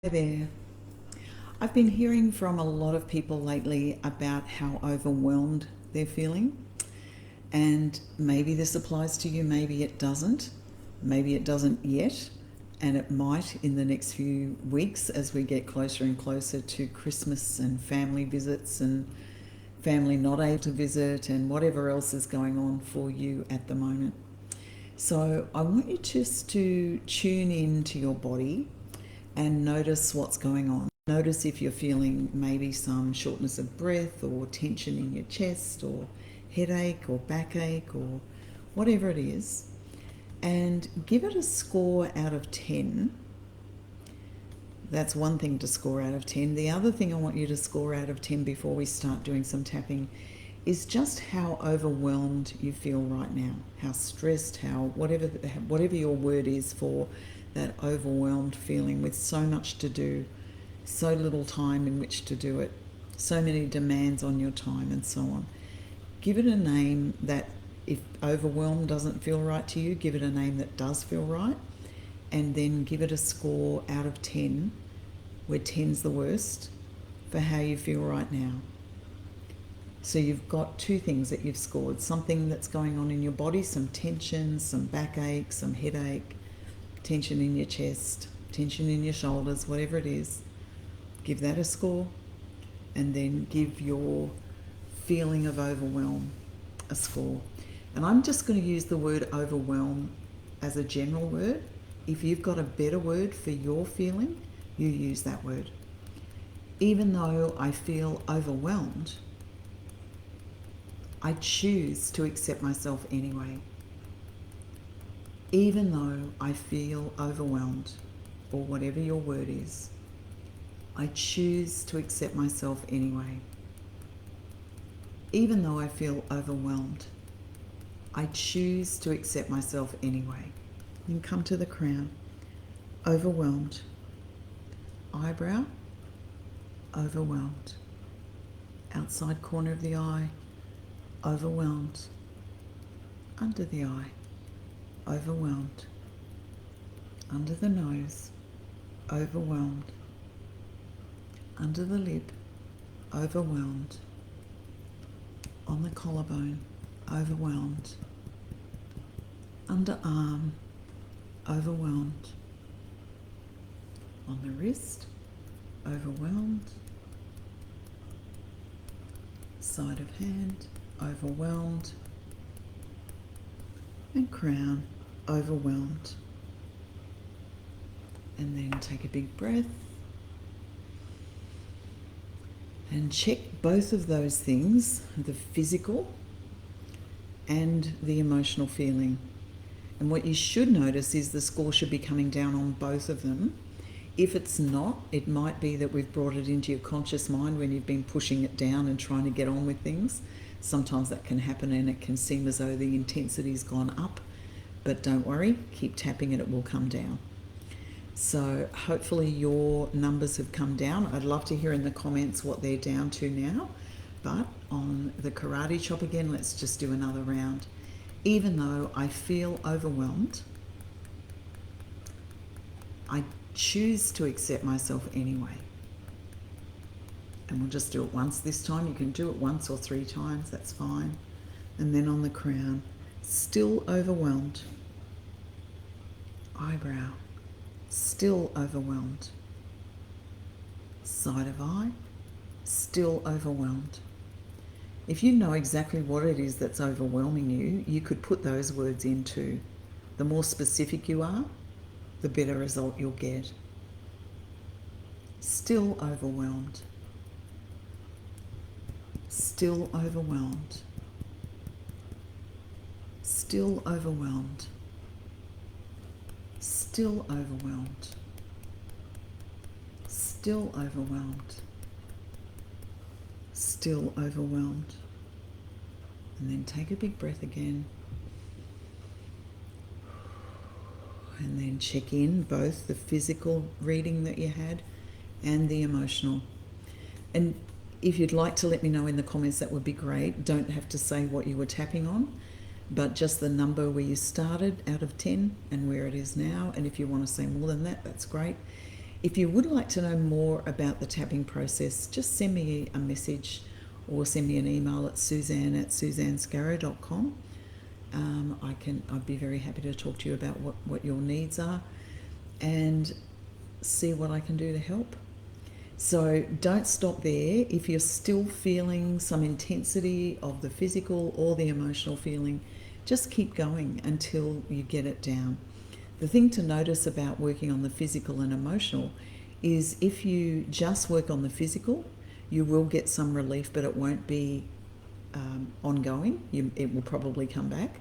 Hi there. I've been hearing from a lot of people lately about how overwhelmed they're feeling, and maybe this applies to you, maybe it doesn't. Maybe it doesn't yet, and it might in the next few weeks as we get closer and closer to Christmas and family visits and family not able to visit and whatever else is going on for you at the moment. So I want you just to tune in to your body and notice what's going on. Notice if you're feeling maybe some shortness of breath or tension in your chest or headache or backache or whatever it is, and give it a score out of 10. That's one thing to score out of 10. The other thing I want you to score out of 10 before we start doing some tapping is just how overwhelmed you feel right now, how stressed, how whatever your word is for that overwhelmed feeling with so much to do, so little time in which to do it, so many demands on your time and so on. Give it a name that, if overwhelmed doesn't feel right to you, give it a name that does feel right, and then give it a score out of 10, where 10's the worst, for how you feel right now. So you've got two things that you've scored: something that's going on in your body, some tension, some backache, some headache, tension in your chest, tension in your shoulders, whatever it is. Give that a score, and then give your feeling of overwhelm a score. And I'm just going to use the word overwhelm as a general word. If you've got a better word for your feeling, you use that word. Even though I feel overwhelmed, I choose to accept myself anyway. Even though I feel overwhelmed, or whatever your word is, I choose to accept myself anyway. Even though I feel overwhelmed, I choose to accept myself anyway. And come to the crown. Overwhelmed. Eyebrow. Overwhelmed. Outside corner of the eye. Overwhelmed. Under the eye. Overwhelmed. Under the nose. Overwhelmed. Under the lip. Overwhelmed. On the collarbone. Overwhelmed. Underarm. Overwhelmed. On the wrist. Overwhelmed. Side of hand. Overwhelmed. And crown. Overwhelmed. And then take a big breath and check both of those things, the physical and the emotional feeling. And what you should notice is the score should be coming down on both of them. If it's not, it might be that we've brought it into your conscious mind when you've been pushing it down and trying to get on with things. Sometimes that can happen and it can seem as though the intensity's gone up, but don't worry, keep tapping it will come down. So hopefully your numbers have come down. I'd love to hear in the comments what they're down to now. But on the karate chop again, let's just do another round. Even though I feel overwhelmed, I choose to accept myself anyway. And we'll just do it once this time. You can do it once or 3 times, that's fine. And then on the crown, still overwhelmed. Eyebrow, still overwhelmed. Side of eye, still overwhelmed. If you know exactly what it is that's overwhelming you, you could put those words in too. The more specific you are, the better result you'll get. Still overwhelmed. Still overwhelmed. Still overwhelmed. Still overwhelmed. Still overwhelmed. Still overwhelmed. And then take a big breath again. And then check in both the physical reading that you had and the emotional. And if you'd like to let me know in the comments, that would be great. Don't have to say what you were tapping on, but just the number where you started out of 10 and where it is now. And if you want to say more than that, that's great. If you would like to know more about the tapping process, just send me a message or send me an email at suzanne@suzannescarrow.com. I'd be very happy to talk to you about what your needs are and see what I can do to help. So don't stop there. If you're still feeling some intensity of the physical or the emotional feeling, just keep going until you get it down. The thing to notice about working on the physical and emotional is if you just work on the physical, you will get some relief, but it won't be ongoing. It will probably come back.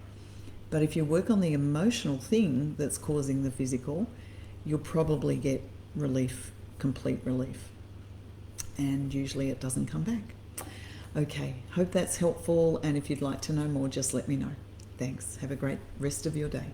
But if you work on the emotional thing that's causing the physical, you'll probably get relief, complete relief. And usually it doesn't come back. Okay, hope that's helpful. And if you'd like to know more, just let me know. Thanks. Have a great rest of your day.